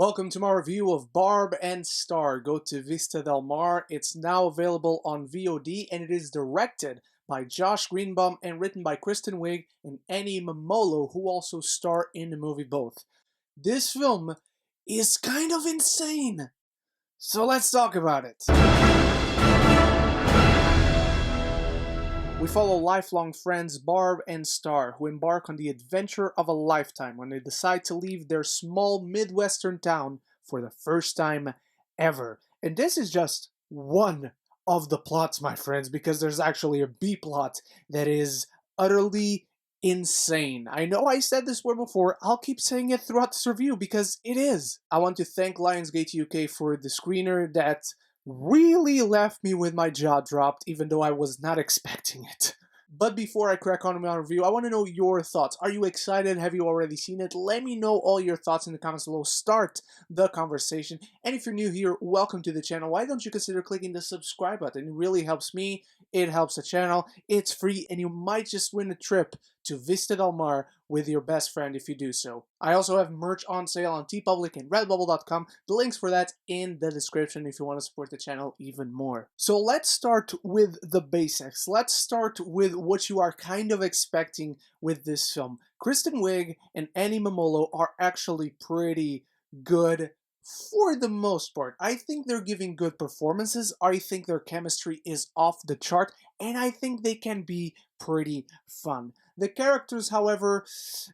Welcome to my review of Barb and Star. Go to Vista Del Mar. It's now available on VOD and it is directed by Josh Greenbaum and written by Kristen Wiig and Mumolo, who also star in the movie both. This film is kind of insane, so let's talk about it. We follow lifelong friends Barb and Star, who embark on the adventure of a lifetime when they decide to leave their small Midwestern town for the first time ever. And this is just one of the plots, my friends, because there's actually a B plot that is utterly insane. I know I said this word before, I'll keep saying it throughout this review because it is. I want to thank Lionsgate UK for the screener that really left me with my jaw dropped, even though I was not expecting it. But before I crack on with my review, I want to know your thoughts. Are you excited? Have you already seen it? Let me know all your thoughts in the comments below. Start the conversation. And if you're new here, welcome to the channel. Why don't you consider clicking the subscribe button? It really helps me. It helps the channel. It's free, and you might just win a trip to Vista Del Mar with your best friend if you do so. I also have merch on sale on TeePublic and Redbubble.com. The links for that in the description if you want to support the channel even more. So let's start with the basics. Let's start with what you are kind of expecting with this film. Kristen Wiig and Mumolo are actually pretty good for the most part. I think they're giving good performances. I think their chemistry is off the chart, and I think they can be pretty fun. The characters, however,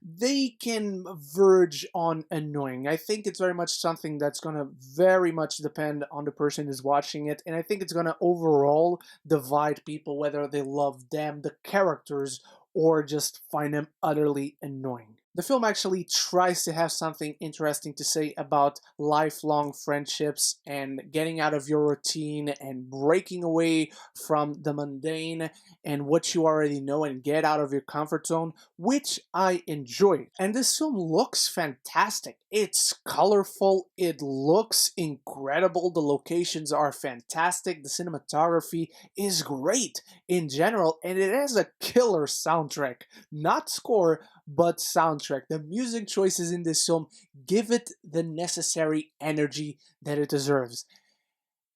they can verge on annoying. I think it's very much something that's going to very much depend on the person who's watching it, and I think it's going to overall divide people whether they love them, the characters, or just find them utterly annoying. The film actually tries to have something interesting to say about lifelong friendships and getting out of your routine and breaking away from the mundane and what you already know and get out of your comfort zone, which I enjoyed. And this film looks fantastic. It's colorful, it looks incredible, the locations are fantastic, the cinematography is great in general, and it has a killer soundtrack. Not score, but soundtrack. The music choices in this film give it the necessary energy that it deserves.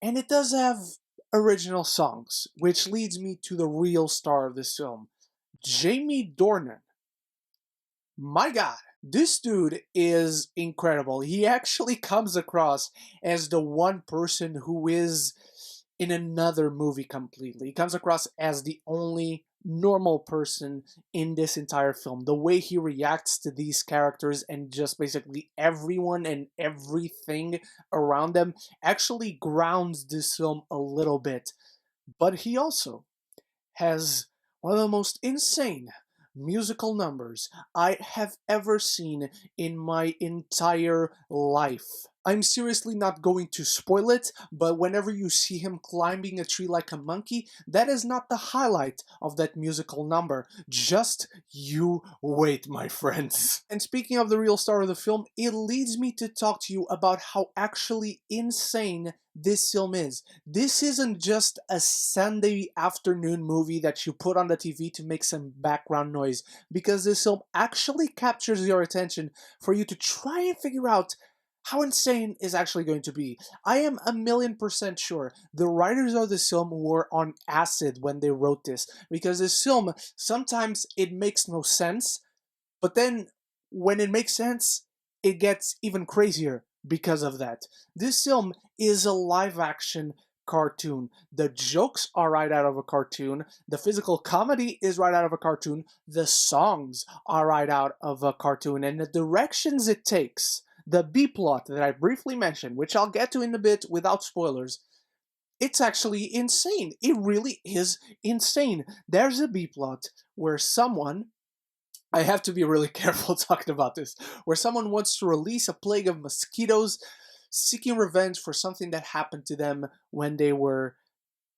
And it does have original songs, which leads me to the real star of this film, Jamie Dornan. My God, this dude is incredible. He actually comes across as the one person who is in another movie completely. He comes across as the only normal person in this entire film. The way he reacts to these characters and just basically everyone and everything around them actually grounds this film a little bit. But he also has one of the most insane musical numbers I have ever seen in my entire life. I'm seriously not going to spoil it, but whenever you see him climbing a tree like a monkey, that is not the highlight of that musical number. Just you wait, my friends. And speaking of the real star of the film, it leads me to talk to you about how actually insane this film is. This isn't just a Sunday afternoon movie that you put on the TV to make some background noise, because this film actually captures your attention for you to try and figure out how insane is actually going to be. I am 1,000,000% sure the writers of this film were on acid when they wrote this, because this film, sometimes it makes no sense, but then when it makes sense, it gets even crazier because of that. This film is a live-action cartoon. The jokes are right out of a cartoon. The physical comedy is right out of a cartoon. The songs are right out of a cartoon. And the directions it takes, the B-plot that I briefly mentioned, which I'll get to in a bit without spoilers, it's actually insane. It really is insane. There's a B-plot where someone, I have to be really careful talking about this, where someone wants to release a plague of mosquitoes seeking revenge for something that happened to them when they were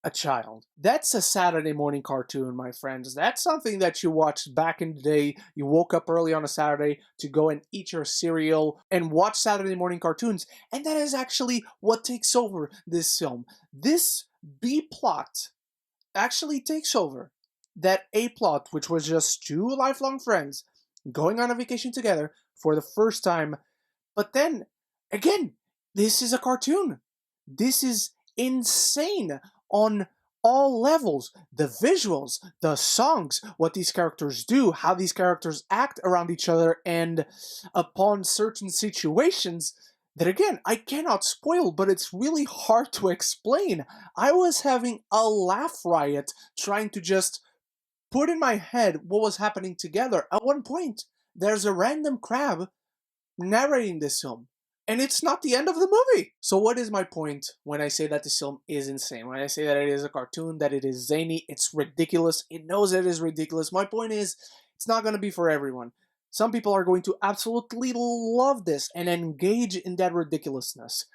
a child. That's a Saturday morning cartoon, my friends. That's something that you watched back in the day. You woke up early on a Saturday to go and eat your cereal and watch Saturday morning cartoons, and that is actually what takes over this film. This B-plot actually takes over that A-plot, which was just two lifelong friends going on a vacation together for the first time, but then again, this is a cartoon. This is insane on all levels. The visuals, the songs, what these characters do, how these characters act around each other, and upon certain situations that, again, I cannot spoil, but it's really hard to explain. I was having a laugh riot trying to just put in my head what was happening together. At one point, there's a random crab narrating this film, and it's not the end of the movie. So what is my point when I say that this film is insane? When I say that it is a cartoon, that it is zany, it's ridiculous, it knows it is ridiculous. My point is, it's not going to be for everyone. Some people are going to absolutely love this and engage in that ridiculousness.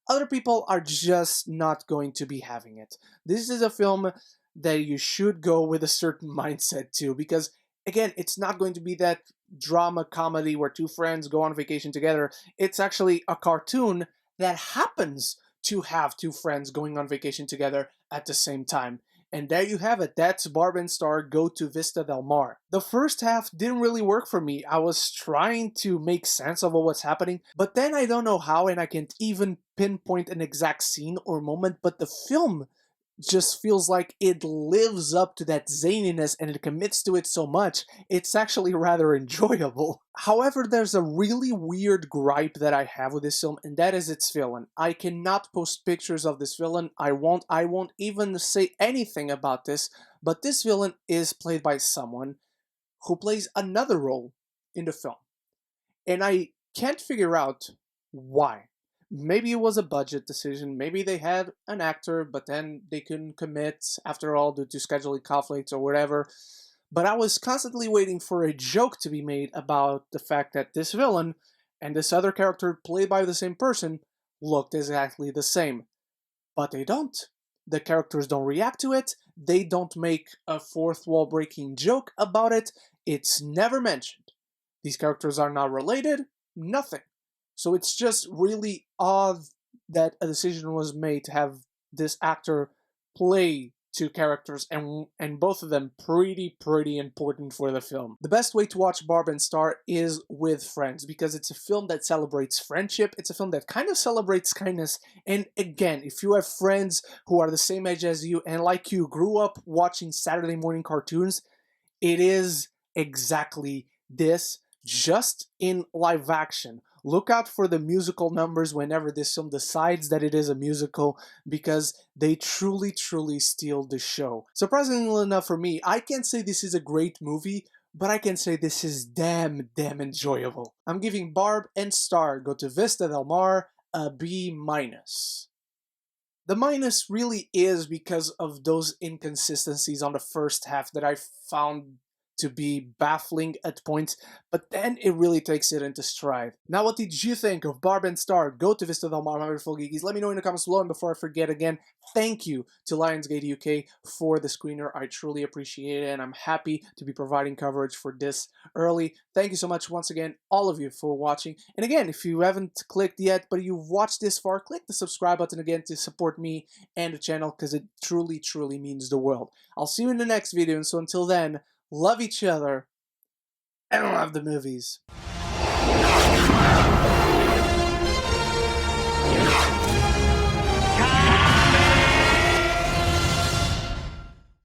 Other people are just not going to be having it. This is a film that you should go with a certain mindset to, because again, it's not going to be that drama comedy where two friends go on vacation together. It's actually a cartoon that happens to have two friends going on vacation together at the same time. And there you have it. That's Barb and Star Go to Vista Del Mar. The first half didn't really work for me. I was trying to make sense of what was happening, but then I don't know how, and I can't even pinpoint an exact scene or moment, but the film just feels like it lives up to that zaniness and it commits to it so much, it's actually rather enjoyable. However, there's a really weird gripe that I have with this film, and that is its villain. I cannot post pictures of this villain. I won't even say anything about this, but this villain is played by someone who plays another role in the film. And I can't figure out why. Maybe it was a budget decision, maybe they had an actor, but then they couldn't commit after all due to scheduling conflicts or whatever. But I was constantly waiting for a joke to be made about the fact that this villain and this other character played by the same person looked exactly the same. But they don't. The characters don't react to it, they don't make a fourth wall breaking joke about it, it's never mentioned. These characters are not related, nothing. So it's just really odd that a decision was made to have this actor play two characters, and both of them pretty important for the film. The best way to watch Barb and Star is with friends, because it's a film that celebrates friendship, it's a film that kind of celebrates kindness, and again, if you have friends who are the same age as you and like you grew up watching Saturday morning cartoons, it is exactly this, just in live action. Look out for the musical numbers whenever this film decides that it is a musical, because they truly steal the show. Surprisingly enough for me, I can't say this is a great movie, but I can say this is damn enjoyable. I'm giving Barb and Star Go to Vista Del Mar a B-. The minus really is because of those inconsistencies on the first half that I found to be baffling at points, but then it really takes it into stride. Now, what did you think of Barb and Star Go to Vista Del Mar, my beautiful geekies? Let me know in the comments below, and before I forget again, thank you to Lionsgate UK for the screener. I truly appreciate it, and I'm happy to be providing coverage for this early. Thank you so much once again, all of you, for watching. And again, if you haven't clicked yet, but you've watched this far, click the subscribe button again to support me and the channel, because it truly means the world. I'll see you in the next video, and so until then, love each other, and love the movies.